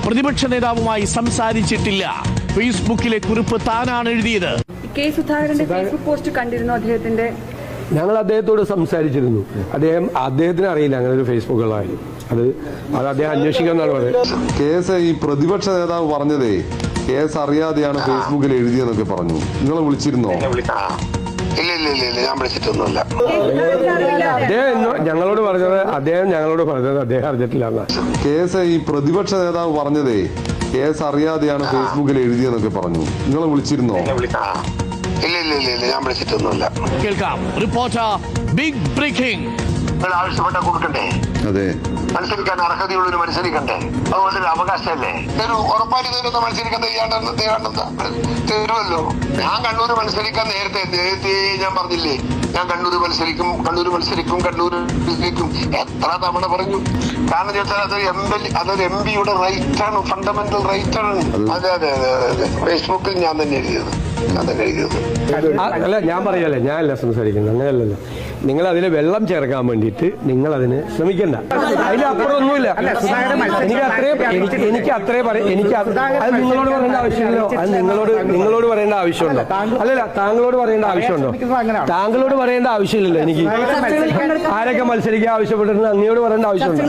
പ്രതിപക്ഷ നേതാവുമായി സംസാരിച്ചിട്ടില്ല. ഫേസ്ബുക്കിലെ കുറിപ്പ് താനാണ് എഴുതിയത്. കെ സുധാകരന്റെ ഫേസ്ബുക്ക് പോസ്റ്റ് കണ്ടിരുന്നു. അദ്ദേഹത്തിന്റെ ഞങ്ങൾ അദ്ദേഹത്തോട് സംസാരിച്ചിരുന്നു. അദ്ദേഹത്തിന് അറിയില്ല അങ്ങനെ ഒരു ഫേസ്ബുക്കുകളായി. അത് അദ്ദേഹം അന്വേഷിക്കാന്നാണ് പറയുന്നത്. കേസ് ഈ പ്രതിപക്ഷ നേതാവ് പറഞ്ഞതേ കേസ് അറിയാതെയാണ് ഫേസ്ബുക്കിൽ എഴുതിയെന്നൊക്കെ പറഞ്ഞു. നിങ്ങളെ വിളിച്ചിരുന്നോ? ഇല്ല ഞാൻ വിളിച്ചിട്ടൊന്നുമില്ല. ഞങ്ങളോട് പറഞ്ഞത് അദ്ദേഹം അറിഞ്ഞിട്ടില്ല. കേസ് ഈ പ്രതിപക്ഷ നേതാവ് പറഞ്ഞതേ കേസ് അറിയാതെയാണ് ഫേസ്ബുക്കിൽ എഴുതിയെന്നൊക്കെ പറഞ്ഞു. നിങ്ങളെ വിളിച്ചിരുന്നോ? ഇല്ല ഞാൻ വിളിച്ചിട്ടൊന്നുമില്ല. കേൾക്കാം റിപ്പോർട്ടർ ബിഗ് ബ്രേക്കിംഗ്. ആവശ്യപ്പെട്ട കൊടുക്കണ്ടേ? അതെ, മത്സരിക്കാൻ അർഹതയുള്ളൊരു മത്സരിക്കണ്ടേ? അതുപോലെ ഒരു അവകാശമല്ലേ? ഉറപ്പായിട്ട് ഇതിനൊന്ന് മത്സരിക്കാൻ തരുമല്ലോ. ഞാൻ കണ്ണൂർ മത്സരിക്കാൻ നേരത്തെ ഞാൻ പറഞ്ഞില്ലേ, ഞാൻ കണ്ണൂർ മത്സരിക്കും. എത്ര തവണ പറഞ്ഞു? കാരണം ചോദിച്ചാൽ അതൊരു MP യുടെ റൈറ്റ് ആണ്, ഫണ്ടമെന്റൽ റൈറ്റ് ആണ്. അതെ ഫേസ്ബുക്കിൽ ഞാൻ തന്നെ എഴുതിയത്. അല്ല, ഞാൻ പറയല്ലേ, ഞാനല്ല സംസാരിക്കുന്നത്. അങ്ങനെയല്ലല്ലോ. നിങ്ങൾ അതിൽ വെള്ളം ചേർക്കാൻ വേണ്ടിയിട്ട് നിങ്ങൾ അതിന് ശ്രമിക്കണ്ട. അതിലപ്പുറം ഒന്നുമില്ല. എനിക്ക് അത്രേ അത് നിങ്ങളോട് പറയേണ്ട ആവശ്യമില്ലല്ലോ. അത് നിങ്ങളോട് പറയേണ്ട ആവശ്യമുണ്ടോ? അല്ലല്ല, താങ്കളോട് പറയേണ്ട ആവശ്യമുണ്ടോ? താങ്കളോട് പറയേണ്ട ആവശ്യമില്ലല്ലോ. എനിക്ക് ആരൊക്കെ മത്സരിക്കാൻ ആവശ്യപ്പെട്ടിരുന്നു അങ്ങയോട് പറയേണ്ട ആവശ്യമുണ്ടോ?